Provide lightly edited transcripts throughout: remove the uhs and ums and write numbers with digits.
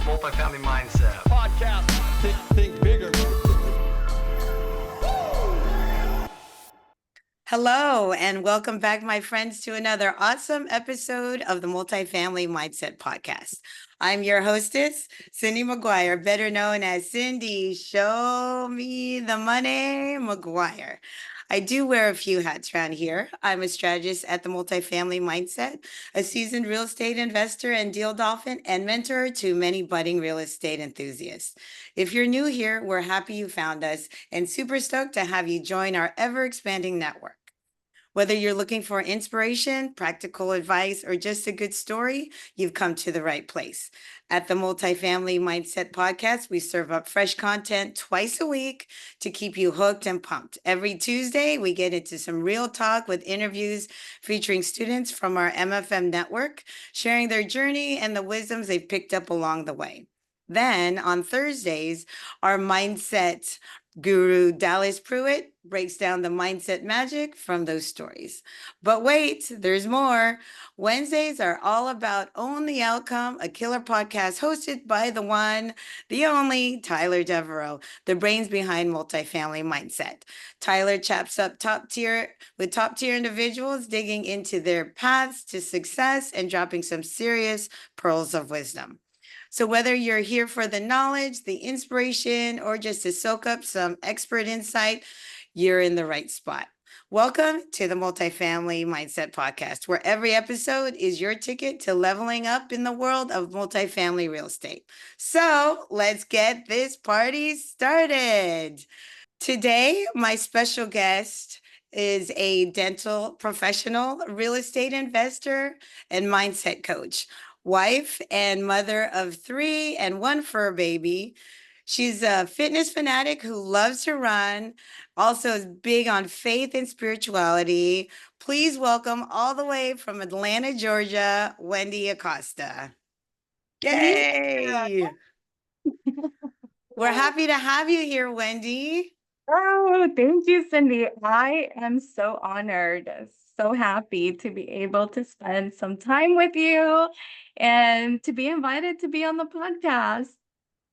Multifamily Mindset podcast. Think bigger. Hello, and welcome back, my friends, to another awesome episode of the Multifamily Mindset Podcast. I'm your hostess, Cyndi Maguire, better known as Cyndi Show Me the Money Maguire. I do wear a few hats around here. I'm a strategist at the Multifamily Mindset, a seasoned real estate investor and deal dolphin, and mentor to many budding real estate enthusiasts. If you're new here, we're happy you found us and super stoked to have you join our ever-expanding network. Whether you're looking for inspiration, practical advice, or just a good story, you've come to the right place. At the Multifamily Mindset Podcast, we serve up fresh content twice a week to keep you hooked and pumped. Every Tuesday, we get into some real talk with interviews featuring students from our MFM network, sharing their journey and the wisdoms they've picked up along the way. Then on Thursdays, our mindset guru Dallas Pruitt breaks down the mindset magic from those stories. But wait, there's more. Wednesdays are all about Own the Outcome, a killer podcast hosted by the one, the only Tyler Devereaux, the brains behind Multifamily Mindset. Tyler chaps up top tier individuals, digging into their paths to success and dropping some serious pearls of wisdom. So whether you're here for the knowledge, the inspiration, or just to soak up some expert insight, you're in the right spot. Welcome to the Multifamily Mindset Podcast, where every episode is your ticket to leveling up in the world of multifamily real estate. So let's get this party started. Today, my special guest is a dental professional, real estate investor, and mindset coach, wife and mother of 3 and 1 fur baby. She's a fitness fanatic who loves to run, also is big on faith and spirituality. Please welcome all the way from Atlanta, Georgia, Wendy Acosta. Yay! We're happy to have you here, Wendy. Oh, thank you, Cyndi. I am so honored, so happy to be able to spend some time with you and to be invited to be on the podcast.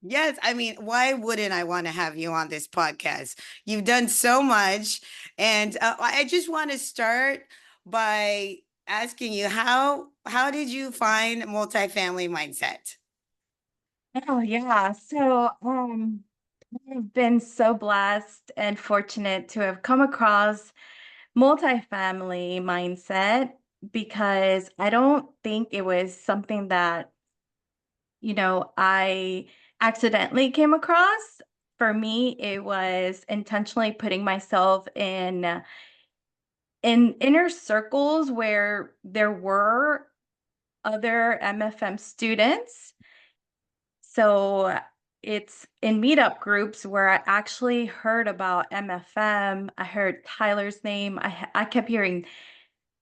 Yes, I mean, why wouldn't I want to have you on this podcast? You've done so much. And I just want to start by asking you how did you find multifamily mindset? Oh, yeah. So, I've been so blessed and fortunate to have come across multifamily mindset because I don't think it was something that I accidentally came across. For me, it was intentionally putting myself in inner circles where there were other MFM students. So it's in meetup groups where I actually heard about MFM. I heard Tyler's name. I kept hearing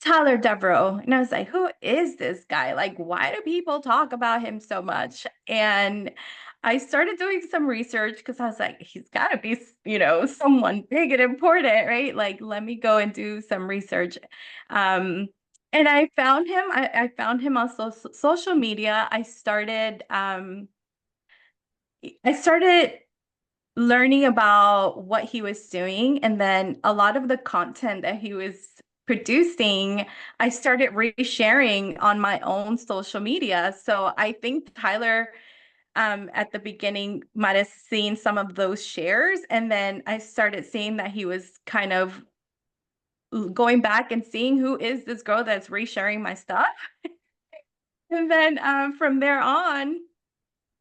Tyler Devereaux. And I was like, who is this guy? Like, why do people talk about him so much? And I started doing some research because I was like, he's got to be, someone big and important, right? Like, let me go and do some research. And I found him. I found him on social media. I started learning about what he was doing, and then a lot of the content that he was producing, I started resharing on my own social media. So I think Tyler, at the beginning, might have seen some of those shares, and then I started seeing that he was kind of going back and seeing who is this girl that's resharing my stuff. And then from there on,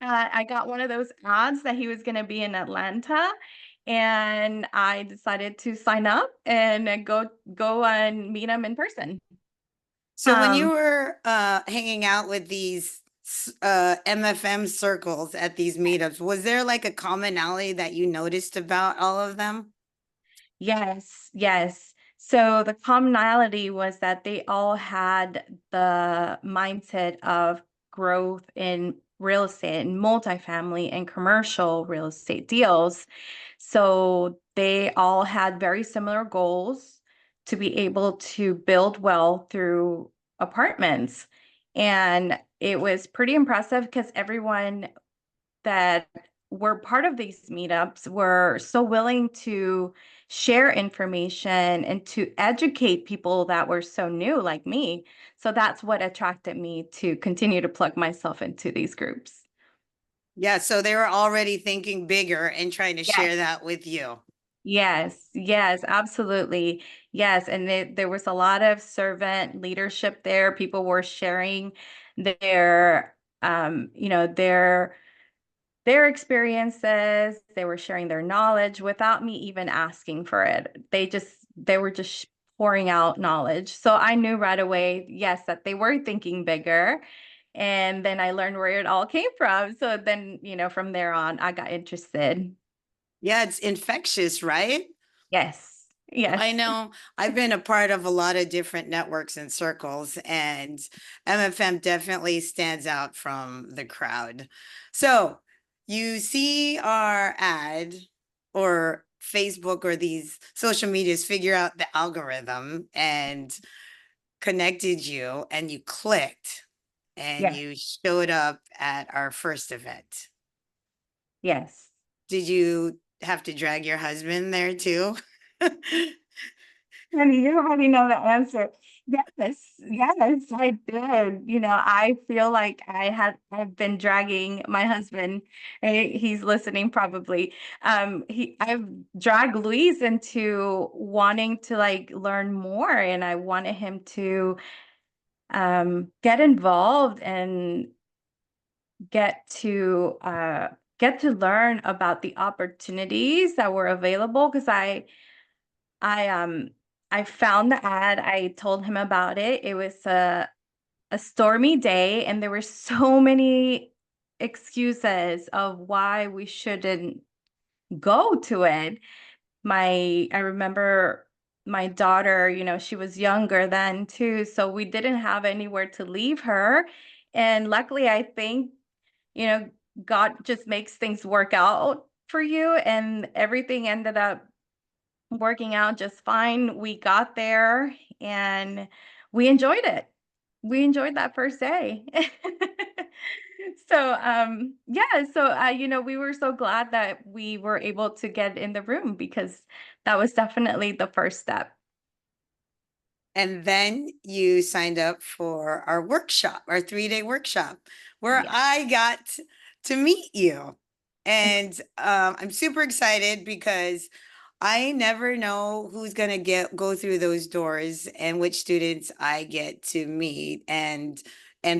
I got one of those ads that he was going to be in Atlanta, and I decided to sign up and go and meet him in person. So when you were hanging out with these MFM circles at these meetups, was there like a commonality that you noticed about all of them? Yes. So the commonality was that they all had the mindset of growth in real estate and multifamily and commercial real estate deals. So they all had very similar goals to be able to build wealth through apartments. And it was pretty impressive because everyone that were part of these meetups were so willing to share information and to educate people that were so new like me. So that's what attracted me to continue to plug myself into these groups. Yeah, so they were already thinking bigger and trying to Yes. share that with you. Yes, yes, absolutely. Yes, and there was a lot of servant leadership there. People were sharing their, their experiences. They were sharing their knowledge without me even asking for it. They were just pouring out knowledge. So I knew right away, yes, that they were thinking bigger. And then I learned where it all came from. So then, from there on, I got interested. Yeah, it's infectious, right? Yes. Yes. I know I've been a part of a lot of different networks and circles, and MFM definitely stands out from the crowd. So you see our ad or Facebook or these social medias figure out the algorithm and connected you, and you clicked and Yes. you showed up at our first event. Yes. Did you have to drag your husband there too? Honey, you already know the answer. Yes, yes, I did. I feel like I've been dragging my husband, right? He's listening probably. I've dragged Luis into wanting to like learn more, and I wanted him to get involved and get to uh get to learn about the opportunities that were available because I I found the ad. I told him about it. It was a stormy day and there were so many excuses of why we shouldn't go to it. I remember my daughter, she was younger then too, so we didn't have anywhere to leave her. And luckily, I think, you know, God just makes things work out for you and everything ended up working out just fine. We got there and we enjoyed it. We enjoyed that first day. We were so glad that we were able to get in the room because that was definitely the first step. And then you signed up for our workshop, our 3-day workshop, where Yeah. I got to meet you. Ex- And I'm super excited because I never know who's gonna go through those doors and which students I get to meet and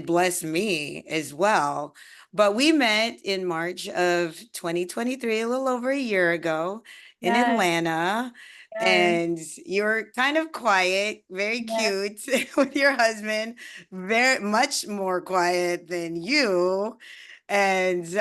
bless me as well. But we met in March of 2023, a little over a year ago in Yes, Atlanta. yes, And you're kind of quiet, very yes, cute with your husband, very much more quiet than you. And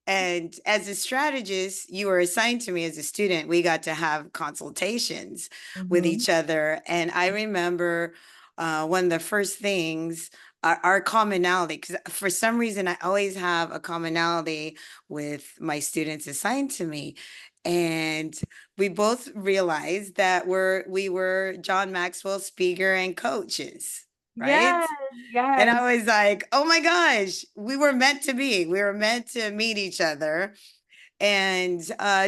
and as a strategist, you were assigned to me as a student. We got to have consultations with mhm, each other. And I remember one of the first things, our commonality, because for some reason, I always have a commonality with my students assigned to me. And we both realized that we were John Maxwell speaker and coaches, right? yes, And yes. I was like, oh my gosh, we were meant to be. We were meant to meet each other. And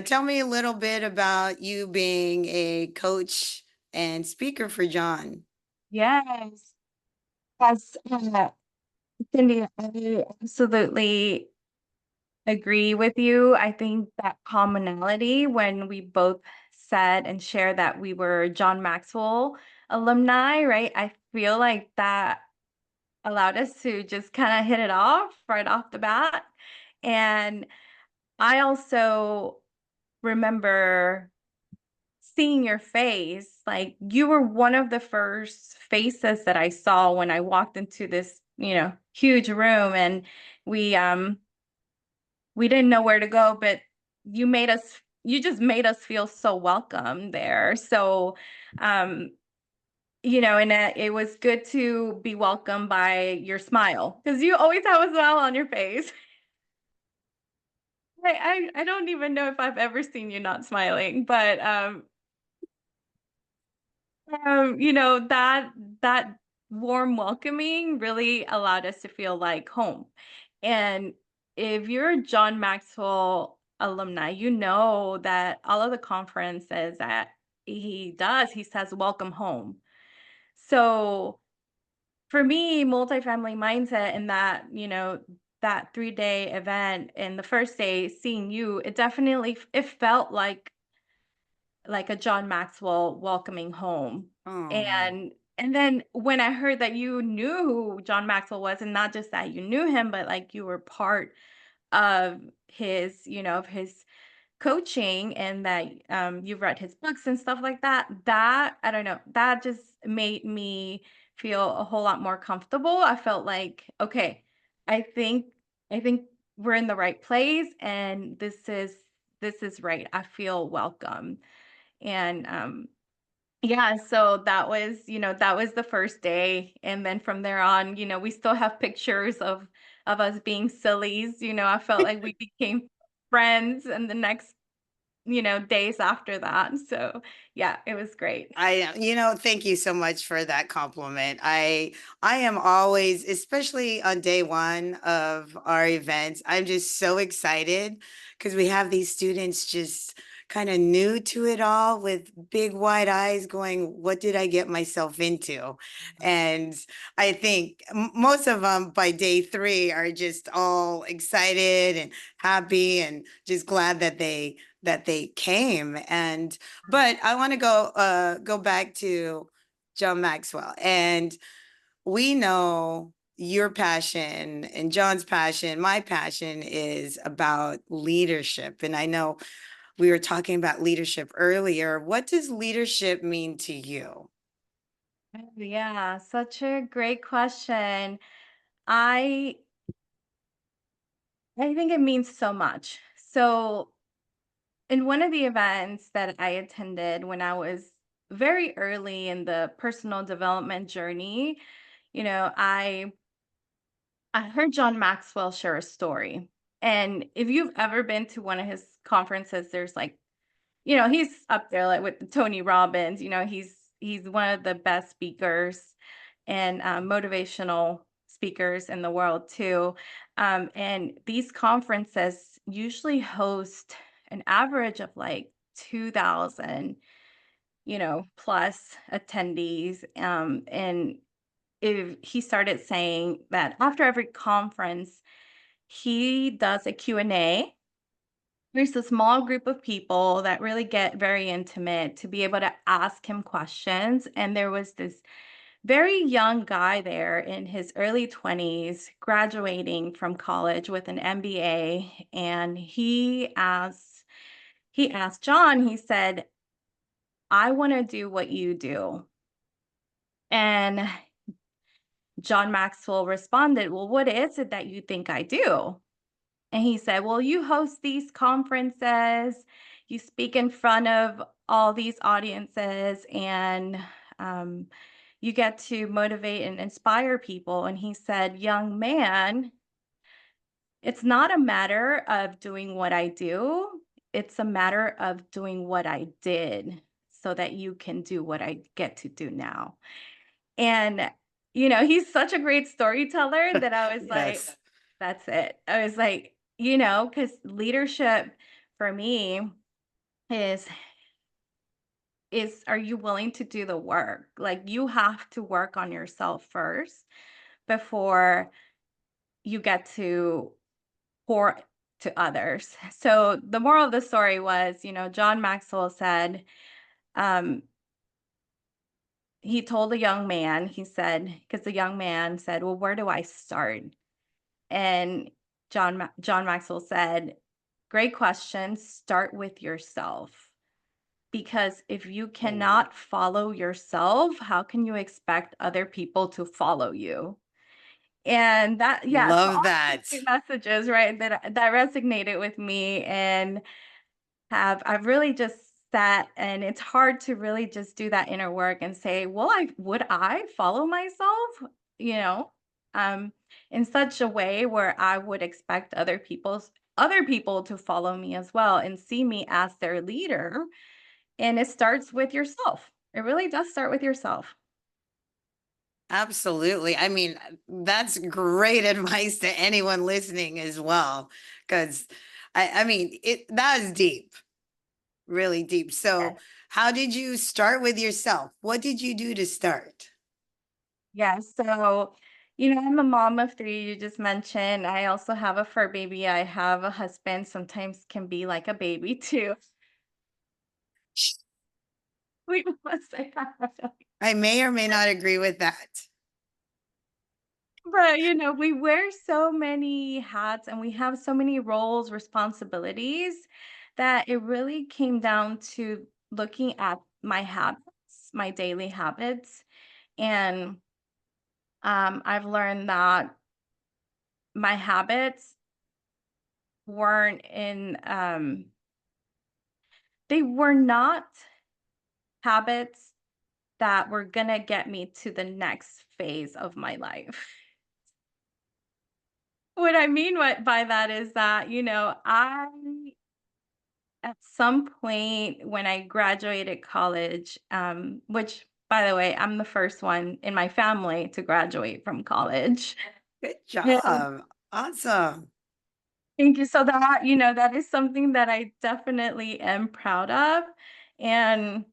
tell me a little bit about you being a coach and speaker for John. Yes. Yes. Cindy, I absolutely agree with you. I think that commonality when we both said and shared that we were John Maxwell alumni, right? I feel like that allowed us to just kind of hit it off right off the bat. And I also remember seeing your face. Like you were one of the first faces that I saw when I walked into this, huge room and we um we didn't know where to go, but you just made us feel so welcome there. So, um, it was good to be welcomed by your smile because you always have a smile on your face. I don't even know if I've ever seen you not smiling, but that warm welcoming really allowed us to feel like home. And if you're a John Maxwell alumni, you know that all of the conferences that he does, he says, "Welcome home." So for me, multifamily mindset and that, that 3-day event and the first day seeing you, it definitely it felt like a John Maxwell welcoming home. Oh, And then when I heard that you knew who John Maxwell was, and not just that you knew him, but like you were part of of his coaching, and that you've read his books and stuff like that, that I don't know, that just made me feel a whole lot more comfortable. I felt like, okay, I think I think we're in the right place, and this is right. I feel welcome. And yeah, so that was the first day. And then from there on, we still have pictures of us being sillies. I felt like we became friends and the next, days after that. So yeah, it was great. thank you so much for that compliment. I am always, especially on day one of our events, I'm just so excited because we have these students just kind of new to it all with big wide eyes going, what did I get myself into? And I think most of them by day three are just all excited and happy and just glad that they came. And but I want to go back to John Maxwell. And we know your passion and John's passion, my passion is about leadership. And I know we were talking about leadership earlier. What does leadership mean to you? Oh, yeah, such a great question. I I think it means so much. So in one of the events that I attended when I was very early in the personal development journey, you know, I heard John Maxwell share a story. And if you've ever been to one of his conferences, there's like, he's up there like with the Tony Robbins, he's one of the best speakers and motivational speakers in the world too. And these conferences usually host an average of like 2,000, plus attendees. And if he started saying that after every conference, he does a Q&A. There's a small group of people that really get very intimate to be able to ask him questions. And there was this very young guy there in his early 20s, graduating from college with an MBA. And he asked John, he said, "I want to do what you do." And John Maxwell responded, "Well, what is it that you think I do?" And he said, "Well, you host these conferences, you speak in front of all these audiences, and um, you get to motivate and inspire people." And he said, "Young man, it's not a matter of doing what I do, it's a matter of doing what I did so that you can do what I get to do now." And, he's such a great storyteller that I was like, Yes. that's it. I was like, because leadership for me is are you willing to do the work? Like you have to work on yourself first before you get to pour to others. So the moral of the story was, John Maxwell said, um, he told a young man, he said, because the young man said, "Well, where do I start?" And John Maxwell said, "Great question. Start with yourself. Because if you Oh, cannot follow yourself, how can you expect other people to follow you?" And that, yeah, so love all these that. two messages, right, that resonated with me. And I've really just sat, and it's hard to really just do that inner work and say, "Well, I would I follow myself?" You know, um, in such a way where I would expect other people to follow me as well and see me as their leader. And it starts with yourself. It really does start with yourself. Absolutely. I mean, that's great advice to anyone listening as well, because I mean, that is deep, really deep. So, Yes. how did you start with yourself? What did you do to start? Yeah. So, I'm a mom of three, you just mentioned. I also have a fur baby. I have a husband, sometimes can be like a baby too. We must say that. I may or may not agree with that. But, we wear so many hats and we have so many roles, responsibilities that it really came down to looking at my habits, my daily habits. And I've learned that my habits weren't in, they were not habits that were going to get me to the next phase of my life. What I mean by that is that, I at some point when I graduated college, which by the way, I'm the first one in my family to graduate from college. Good Yeah. job. Awesome. Thank you. So that, that is something that I definitely am proud of. And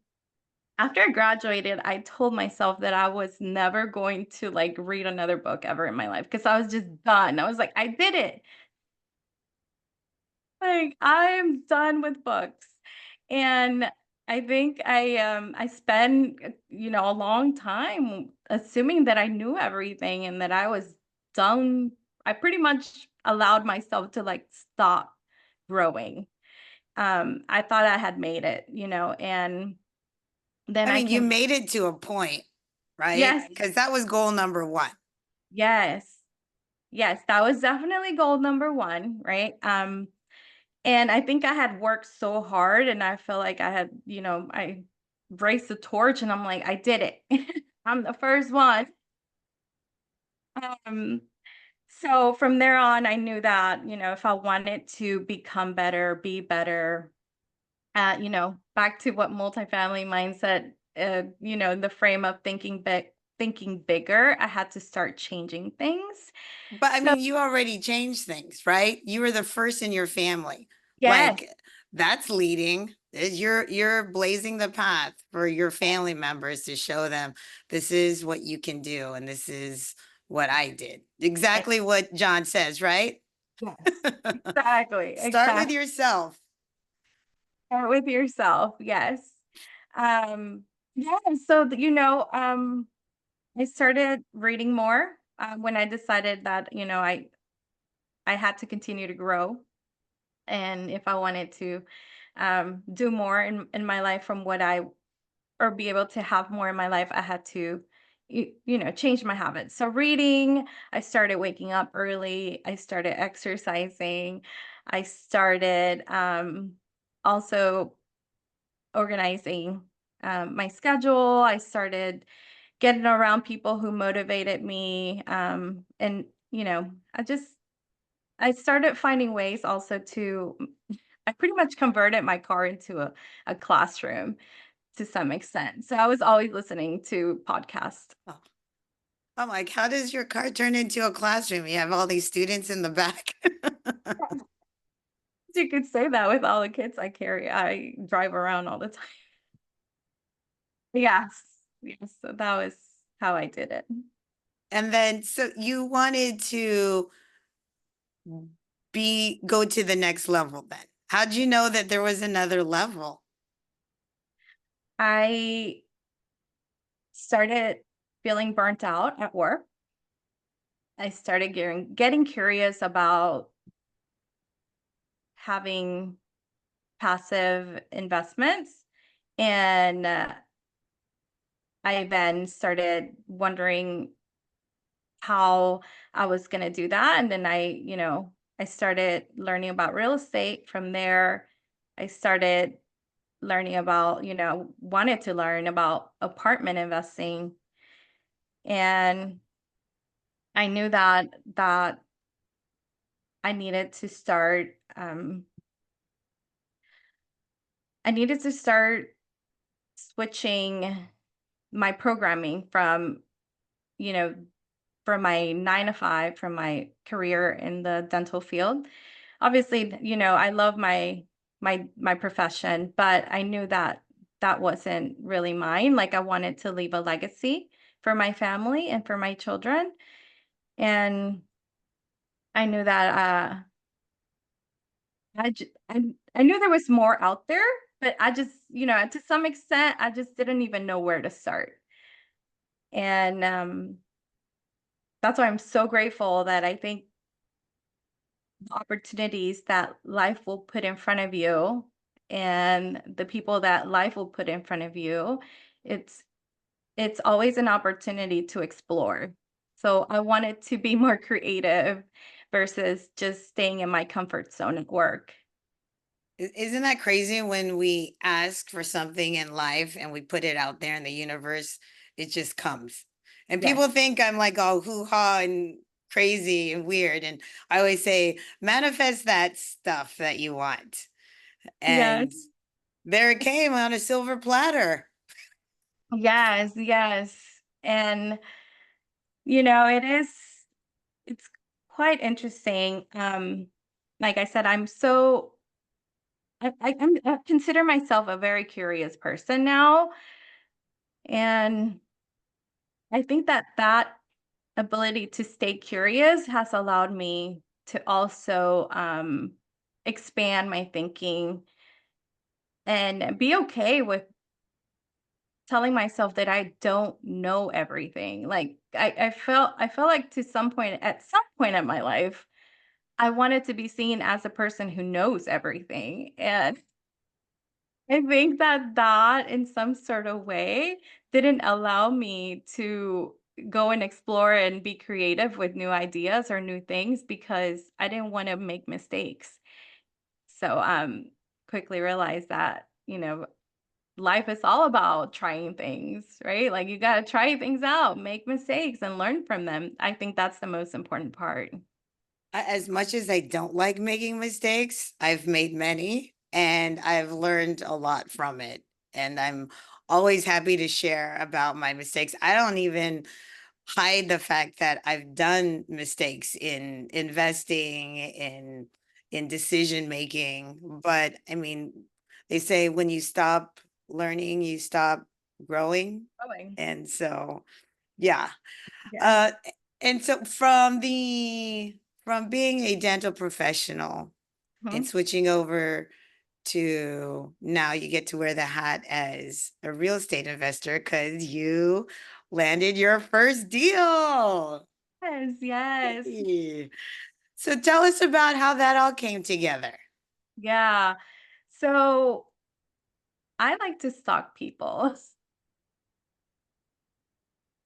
after I graduated, I told myself that I was never going to like read another book ever in my life because I was just done. I was like, I did it. Like, I'm done with books. And I think I spent, a long time assuming that I knew everything and that I was done. I pretty much allowed myself to like stop growing. I thought I had made it, and then I I mean, you came. made it to a point, right? Yes, Because that was goal number one. yes, yes, that was definitely goal number one, right? And I think I had worked so hard and I feel like I had, I raised the torch and I'm like, I did it. I'm the first one. Um, so from there on, I knew that, if I wanted to become better, be better, back to what multifamily mindset, the frame of thinking bigger, I had to start changing things. But I So mean, you already changed things, right? You were the first in your family. yes, Like that's leading. You're blazing the path for your family members to show them this is what you can do and this is what I did. eh, Exactly what John says, right? yes, exactly, Start with exactly. yourself. Start with yourself, yes. Yeah, so I started reading more when I decided that, I had to continue to grow. And if I wanted to do more in my life from what I or be able to have more in my life, I had to, change my habits. So reading, I started waking up early. I started exercising. I started also organizing my schedule. I started getting around people who motivated me. And, I started finding ways also to, I pretty much converted my car into a classroom to some extent. So I was always listening to podcasts. Oh, I'm like, how does your car turn into a classroom? You have all these students in the back. You could say that with all the kids I carry. I drive around all the time. Yes. Yes. So that was how I did it. And then so you wanted to go to the next level then. How'd you know that there was another level? I started feeling burnt out at work. I started getting curious about having passive investments. And I then started wondering how I was going to do that. And then I started learning about real estate. From there, I started learning about, wanted to learn about apartment investing. And I knew that I needed to start, I needed to start switching my programming from, you know, from my 9 to 5, from my career in the dental field. Obviously, I love my profession, but I knew that that wasn't really mine. Like I wanted to leave a legacy for my family and for my children. And I knew that I knew there was more out there, but I just, to some extent, I just didn't even know where to start. And that's why I'm so grateful that I think the opportunities that life will put in front of you and the people that life will put in front of you, it's it's always an opportunity to explore. So I wanted to be more creative versus just staying in my comfort zone at work. Isn't that crazy when we ask for something in life and we put it out there in the universe, it just comes. And Yes. people think I'm like all hoo-ha and crazy and weird. And I always say, manifest that stuff that you want. And Yes. there it came on a silver platter. Yes, yes. And it's quite interesting. Like I said, I consider myself a very curious person now, and I think that that ability to stay curious has allowed me to also expand my thinking and be okay with telling myself that I don't know everything. Like I felt like at some point in my life, I wanted to be seen as a person who knows everything. And I think that that in some sort of way didn't allow me to go and explore and be creative with new ideas or new things because I didn't want to make mistakes. So quickly realized that, life is all about trying things, right? Like you got to try things out, make mistakes and learn from them. I think that's the most important part. As much as I don't like making mistakes, I've made many and I've learned a lot from it. And I'm always happy to share about my mistakes. I don't even hide the fact that I've done mistakes in investing, in decision making. But I mean, they say when you stop learning, you stop growing. Growing. And so, yeah. Yes. Uh, and so from being a dental professional and Mhm. switching over to now you get to wear the hat as a real estate investor because you landed your first deal. Yes, yes. Hey. So tell us about how that all came together. Yeah. So I like to stalk people.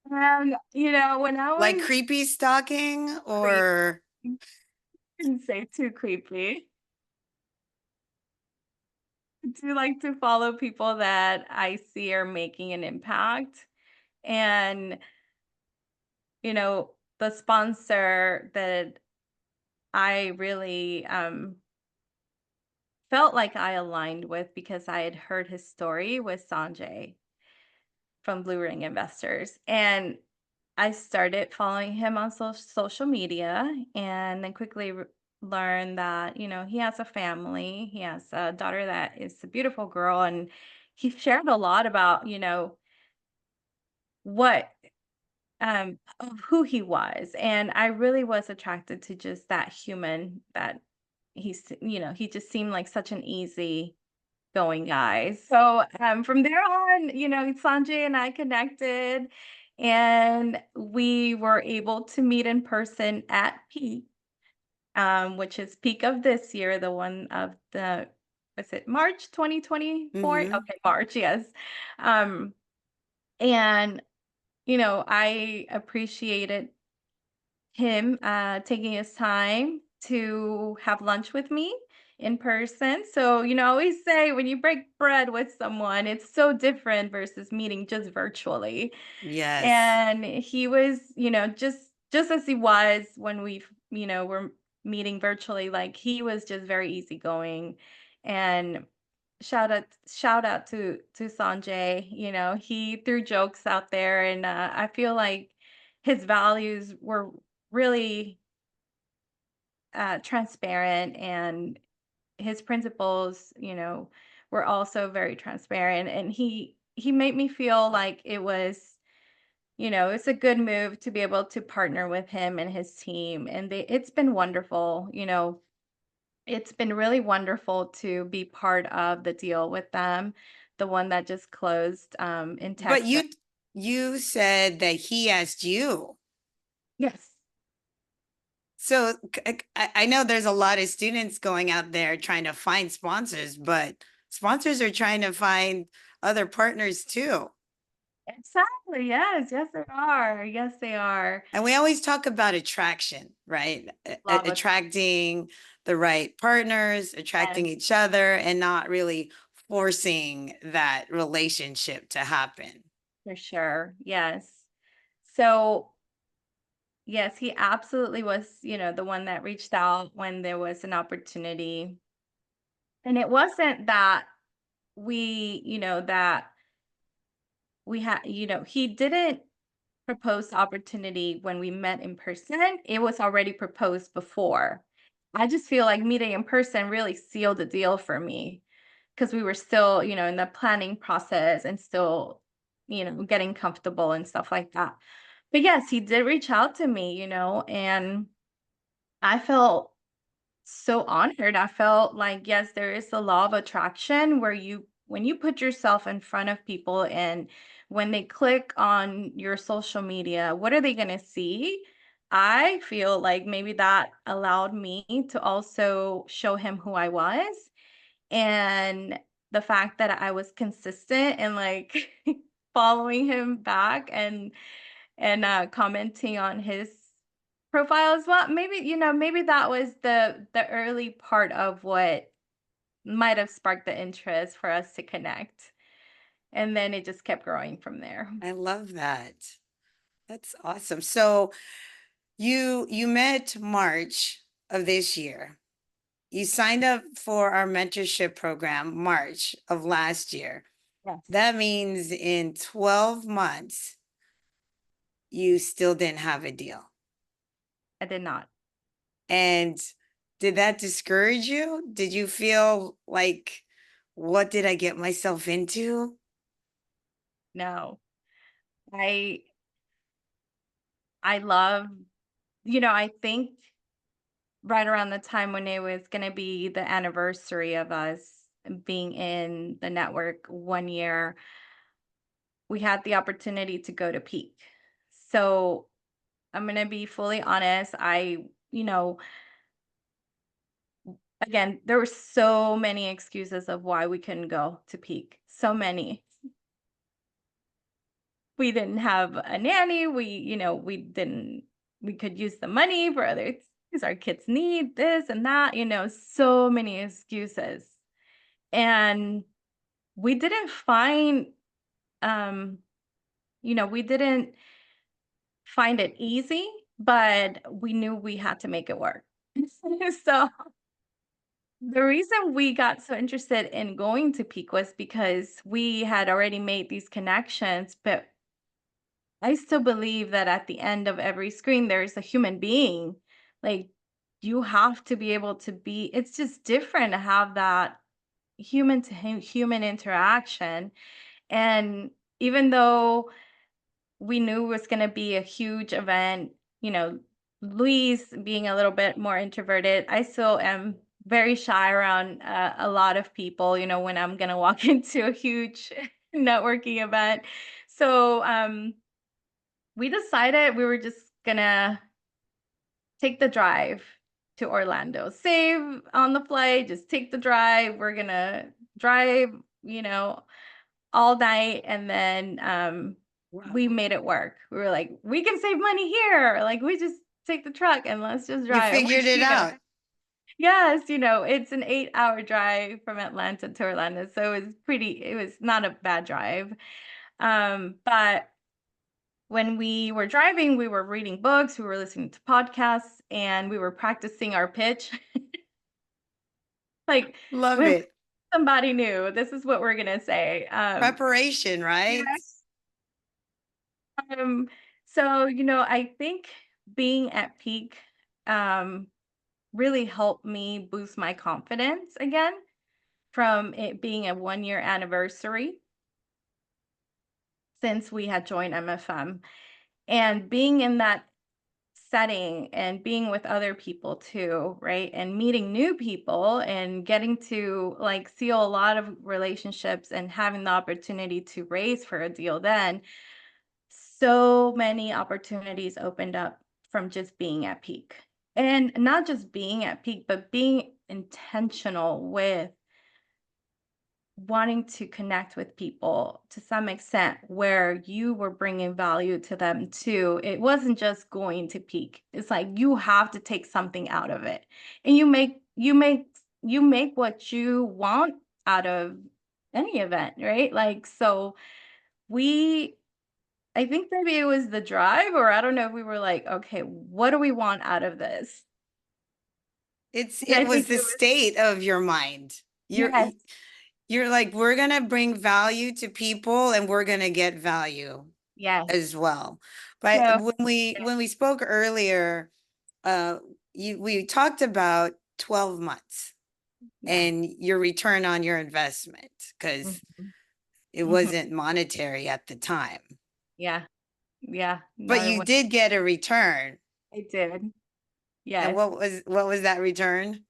And, when I Like was creepy stalking creep, or didn't say too creepy, I do like to follow people that I see are making an impact. And, the sponsor that I really felt like I aligned with because I had heard his story was Sanjay from Blue Ring Investors. And I started following him on social media and then quickly learned that, he has a family. He has a daughter that is a beautiful girl. And he shared a lot about, what, of who he was. And I really was attracted to just that human that he just seemed like such an easy going guy. So from there on, Sanjay and I connected and we were able to meet in person at Peak, which is Peak of this year, the one of the, was it March 2024? Mhm. Okay, March, yes. Um, and, I appreciated him taking his time to have lunch with me in person. So, I always say when you break bread with someone, it's so different versus meeting just virtually. Yes. And he was, just as he was when were meeting virtually, like he was just very easygoing. And shout out to Sanjay. He threw jokes out there, and I feel like his values were really transparent, and his principles, were also very transparent. And he made me feel like it was, it's a good move to be able to partner with him and his team. And it's been wonderful. It's been really wonderful to be part of the deal with them, the one that just closed in But Texas. you said that he asked you. Yes. So I know there's a lot of students going out there trying to find sponsors, but sponsors are trying to find other partners too. Exactly. Yes. Yes, they are. Yes, they are. And we always talk about attraction, right? Love it. Attracting the right partners, attracting Yes, each other, and not really forcing that relationship to happen. for sure. Yes. So, yes, he absolutely was, the one that reached out when there was an opportunity. And it wasn't that that we had, he didn't propose the opportunity when we met in person. It was already proposed before. I just feel like meeting in person really sealed the deal for me, because we were still, in the planning process and still, getting comfortable and stuff like that. But yes, he did reach out to me, and I felt so honored. I felt like, yes, there is the law of attraction where when you put yourself in front of people, and when they click on your social media, what are they going to see? I feel like maybe that allowed me to also show him who I was, and the fact that I was consistent and like following him back, and commenting on his profile as well. Maybe, maybe that was the early part of what might have sparked the interest for us to connect. And then it just kept growing from there. I love that. That's awesome. So you met March of this year. You signed up for our mentorship program March of last year. Yes, That means in 12 months, you still didn't have a deal. I did not. And did that discourage you? Did you feel like, what did I get myself into? No. I I love, I think right around the time when it was going to be the anniversary of us being in the network 1 year, we had the opportunity to go to Peak. So I'm going to be fully honest. Again, there were so many excuses of why we couldn't go to Peak. So many. We didn't have a nanny. We could use the money for other things. Our kids need this and that, so many excuses. And we didn't find, um, we didn't find it easy, but we knew we had to make it work. So the reason we got so interested in going to Peak was because we had already made these connections, but I still believe that at the end of every screen, there's a human being. Like, you have to be able to it's just different to have that human to human interaction. And even though we knew it was going to be a huge event, you know, Louise being a little bit more introverted, I still am very shy around a lot of people, when I'm going to walk into a huge networking event. So we decided we were just going to take the drive to Orlando, save on the flight, just take the drive. We're going to drive, you know, all night, and then Wow. we made it work. We were like, we can save money here. Like, we just take the truck and let's just You drive. figured Which, it out. yes, it's an 8-hour drive from Atlanta to Orlando. So it was not a bad drive. But when we were driving, we were reading books, we were listening to podcasts, and we were practicing our pitch. Like, Love when it. somebody knew, this is what we're gonna say. Preparation, right? Yes. So, I think being at peak um, really helped me boost my confidence again from it being a 1 year anniversary since we had joined MFM. And being in that setting and being with other people too, right? And meeting new people and getting to like seal a lot of relationships and having the opportunity to raise for a deal then, so many opportunities opened up from just being at peak. And not just being at peak, but being intentional with wanting to connect with people to some extent where you were bringing value to them too. It wasn't just going to peak. It's like you have to take something out of it. And you make what you want out of any event, right? Like so we I think maybe it was the drive, or I don't know if we were like, okay, what do we want out of this? And It I was think the it was state of your mind. yes, You're like, we're gonna bring value to people and we're gonna get value yes. as well. But So when we spoke earlier, uh we talked about 12 months yeah. and your return on your investment because Mhm. it Mhm. wasn't monetary at the time. Yeah. Yeah. But No, it you was did get a return. I did. And Yes. what was that return?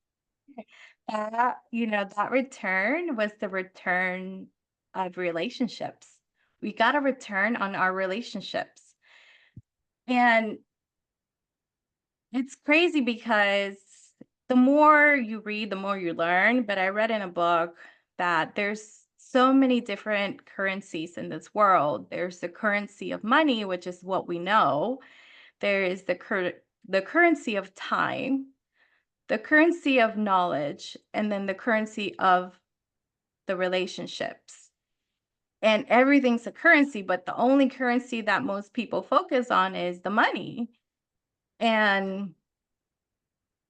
That return was the return of relationships. We got a return on our relationships. And it's crazy because the more you read, the more you learn. But I read in a book that there's so many different currencies in this world. There's the currency of money, which is what we know. There is the currency of time, the currency of knowledge, and then the currency of the relationships. And everything's a currency, but the only currency that most people focus on is the money. And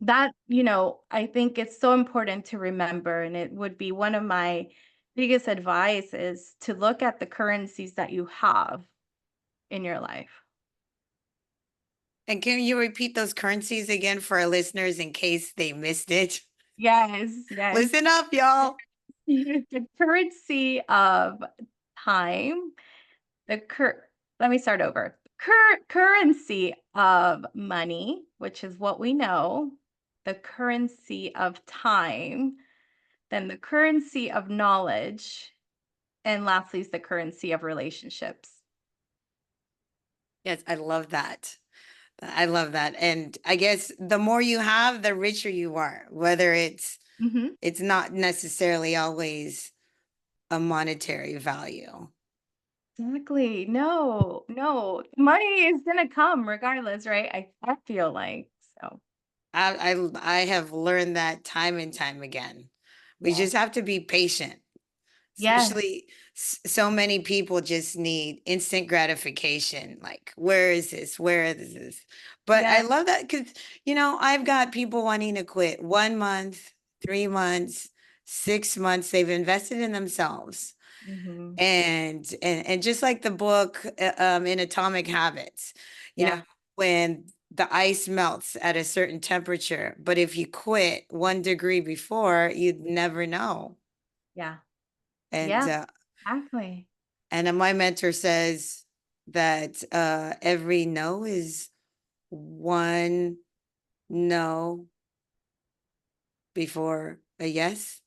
I think it's so important to remember. And it would be one of my biggest advice is to look at the currencies that you have in your life. And can you repeat those currencies again for our listeners in case they missed it? Yes, yes. Listen up, y'all. The currency of time, the cur let me start over. Currency of money, which is what we know, the currency of time, then the currency of knowledge, and lastly is the currency of relationships. Yes, I love that. I love that. And I guess the more you have, the richer you are, whether Mhm. it's not necessarily always a monetary value. Exactly. No, no. Money is gonna come regardless, right? I feel like so. I have learned that time and time again. We Yes. just have to be patient. Yes. Especially so many people just need instant gratification. Like, where is this? Where is this? But I Yes. love that because, I've got people wanting to quit 1 month, 3 months, 6 months. They've invested in themselves. Mhm. And just like the book in Atomic Habits, you know, Yeah. when the ice melts at a certain temperature, but if you quit 1 degree before, you'd never know. Yeah. And Yeah. Exactly. my mentor says that every no is one no before a yes.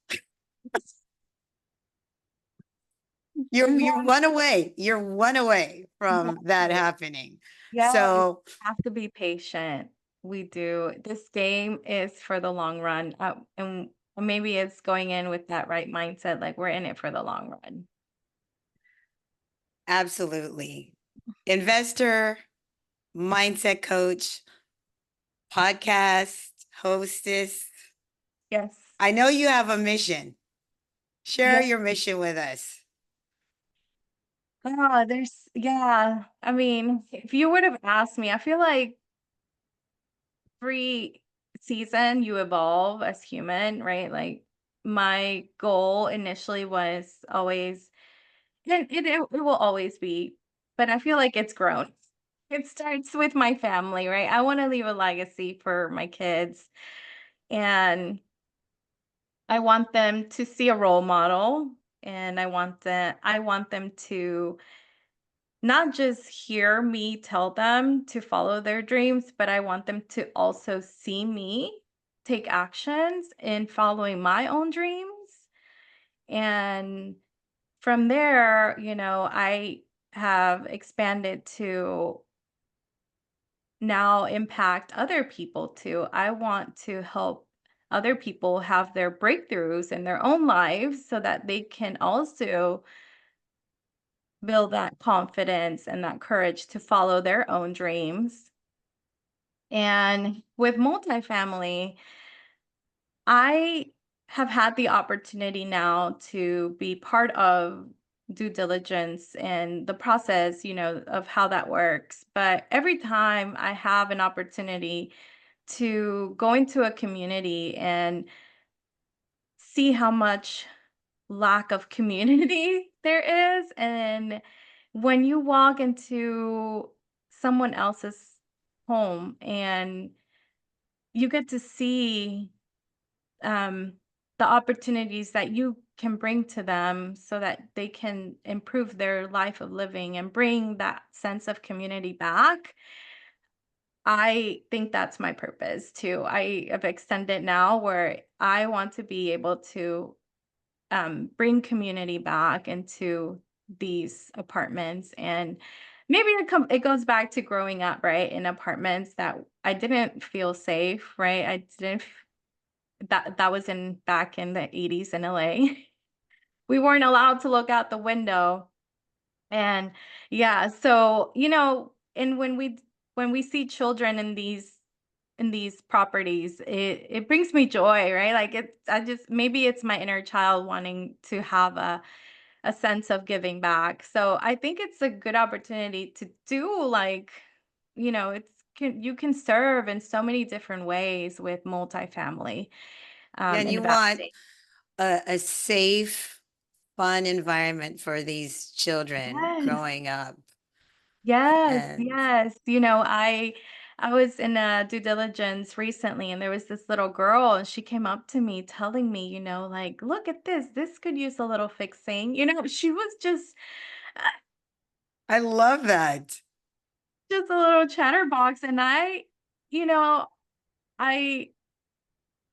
You're one away. You're one away from that Exactly. happening. Yes, So have to be patient. We do. This game is for the long run. And maybe it's going in with that right mindset, like we're in it for the long run. absolutely. Investor, mindset coach, podcast, hostess. Yes. I know you have a mission. Share Yeah. your mission with us. Yeah. I mean, if you would have asked me, I feel like every season you evolve as human, right? Like my goal initially was always, and it will always be, but I feel like it's grown. It starts with my family, right? I want to leave a legacy for my kids, and I want them to see a role model, and I want them to not just hear me tell them to follow their dreams, but I want them to also see me take actions in following my own dreams. And from there, I have expanded to now impact other people too. I want to help other people have their breakthroughs in their own lives so that they can also build that confidence and that courage to follow their own dreams. And with multifamily, I have had the opportunity now to be part of due diligence and the process, of how that works. But every time I have an opportunity to go into a community and see how much lack of community there is, and when you walk into someone else's home and you get to see um, the opportunities that you can bring to them so that they can improve their life of living and bring that sense of community back. I think that's my purpose too. I have extended now where I want to be able to bring community back into these apartments. And maybe it goes back to growing up, right, in apartments that I didn't feel safe, right? I didn't that was in back in the 80s in LA. We weren't allowed to look out the window. And yeah, so, and when we see children in these properties, it brings me joy, right? Like I just maybe it's my inner child wanting to have a sense of giving back. So I think it's a good opportunity to do, like, you can serve in so many different ways with multifamily Yeah, and you want investing. a safe, fun environment for these children Yes. growing up. Yes, And yes. I was in a due diligence recently, and there was this little girl, and she came up to me telling me, like, look at this. This could use a little fixing. She was uh, I love that. just a little chatterbox, and you know, I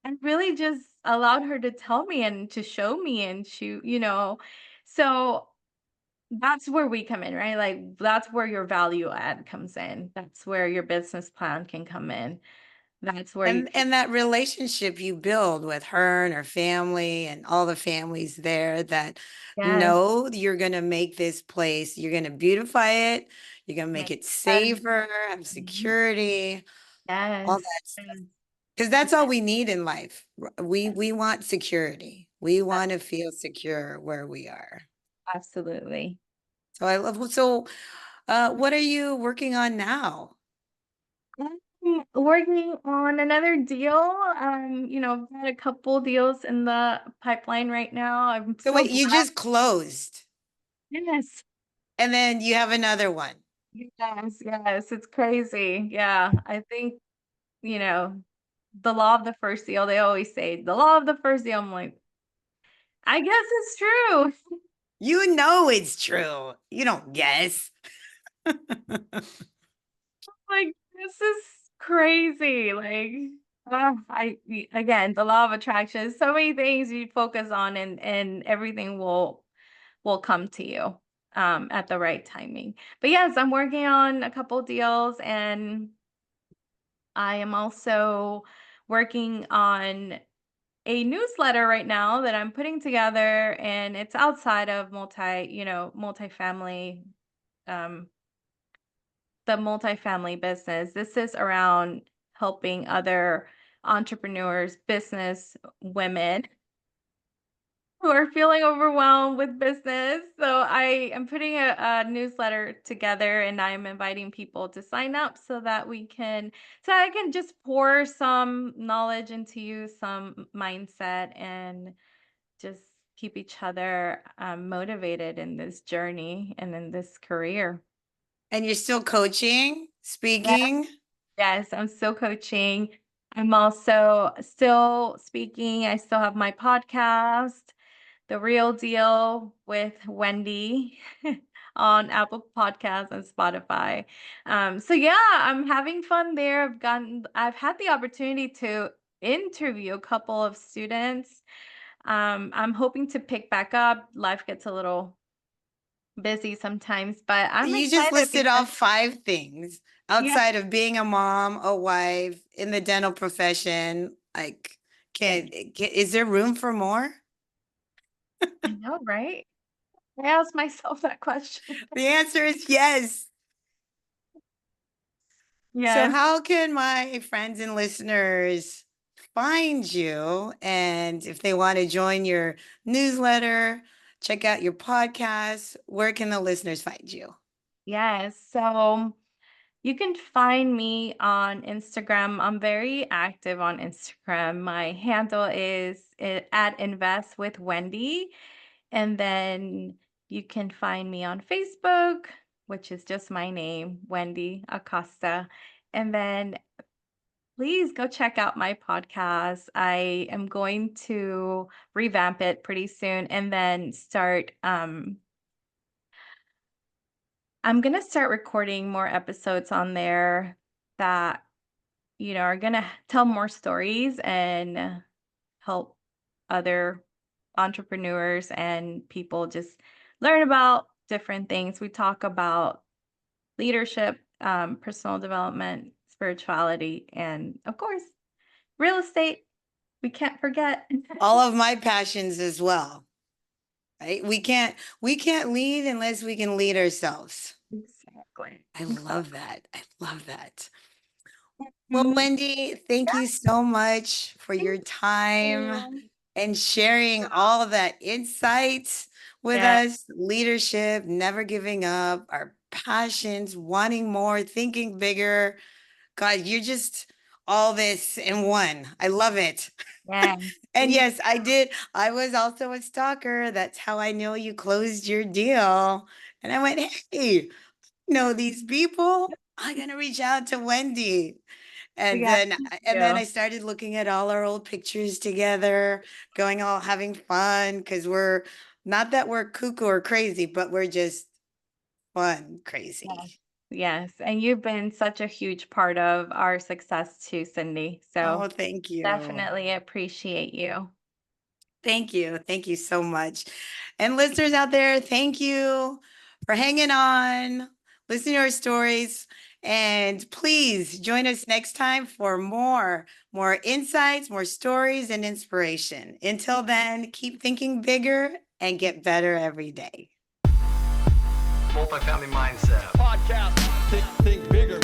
I really just allowed her to tell me and to show me, and so that's where we come in, right? Like that's where your value add comes in. That's where your business plan can come in. That's where you can. And that relationship you build with her and her family and all the families there that Yes. know you're going to make this place, you're going to beautify it, you're going to make Make it sense. safer, have Mhm. security, all Yes. that stuff. Mm. Because that's all we need in life. We want security. We A- want to feel secure where we are. Absolutely. So I love, so what are you working on now? I'm working on another deal. Got a couple deals in the pipeline right now. I'm So so wait, you blessed. just closed Yes. and then you have another one. Yes, yes, it's crazy. Yeah, I think, you know, the law of the first deal, they always say the law of the first deal. I'm like, I guess it's true. You know it's true. You don't guess. Like, this is crazy. Like, again, the law of attraction, so many things you focus on, and everything will come to you at the right timing. But yes, I'm working on a couple deals, and I am also working on a newsletter right now that I'm putting together, and it's outside of multifamily, um, the multifamily business. This is around helping other entrepreneurs, business women who are feeling overwhelmed with business. So I am putting a newsletter together, and I'm inviting people to sign up so I can just pour some knowledge into you, some mindset, and just keep each other motivated in this journey and in this career. And you're still coaching, speaking? Yes, I'm still coaching. I'm also still speaking. I still have my podcast, The Real Deal with Wendy on Apple Podcasts and Spotify. So yeah, I'm having fun there. I've had the opportunity to interview a couple of students. I'm hoping to pick back up. Life gets a little busy sometimes, but I'm You just excited listed because off 5 things yeah, outside of being a mom, a wife, in the dental profession. Like, is there room for more? I know, right? I asked myself that question. The answer is yes. So Yes. how can my friends and listeners find you? And if they want to join your newsletter, check out your podcast, where can the listeners find you? Yes. So you can find me on Instagram. I'm very active on Instagram. My handle is at Invest with Wendy. And then you can find me on Facebook, which is just my name, Wendy Acosta. And then please go check out my podcast. I am going to revamp it pretty soon and then start I'm going to start recording more episodes on there that are going to tell more stories and help other entrepreneurs and people just learn about different things. We talk about leadership, personal development, spirituality, and of course, real estate. We can't forget. All of my passions as well. Right? We can't lead unless we can lead ourselves. Exactly. I love that. I love that. Well, Mhm. Wendy, thank you so much for Thank your time you. and sharing all of that insights with Yeah. us, leadership, never giving up, our passions, wanting more, thinking bigger. God, you're just all this in one. I love it. Yeah. And yes, I did. I was also a stalker. That's how I know you closed your deal. And I went, hey, know these people. I'm gonna reach out to Wendy. And Yeah. then Thank and then you. I started looking at all our old pictures together, going all having fun because we're not that we're cuckoo or crazy, but we're just fun Yes. crazy. Yes. And you've been such a huge part of our success too, Cindy. So Oh, thank you. definitely appreciate you. Thank you. Thank you so much. And listeners out there, thank you for hanging on, listening to our stories. And please join us next time for more insights, more stories, and inspiration. Until then, keep thinking bigger and get better every day. Multifamily mindset. Podcast. Think bigger.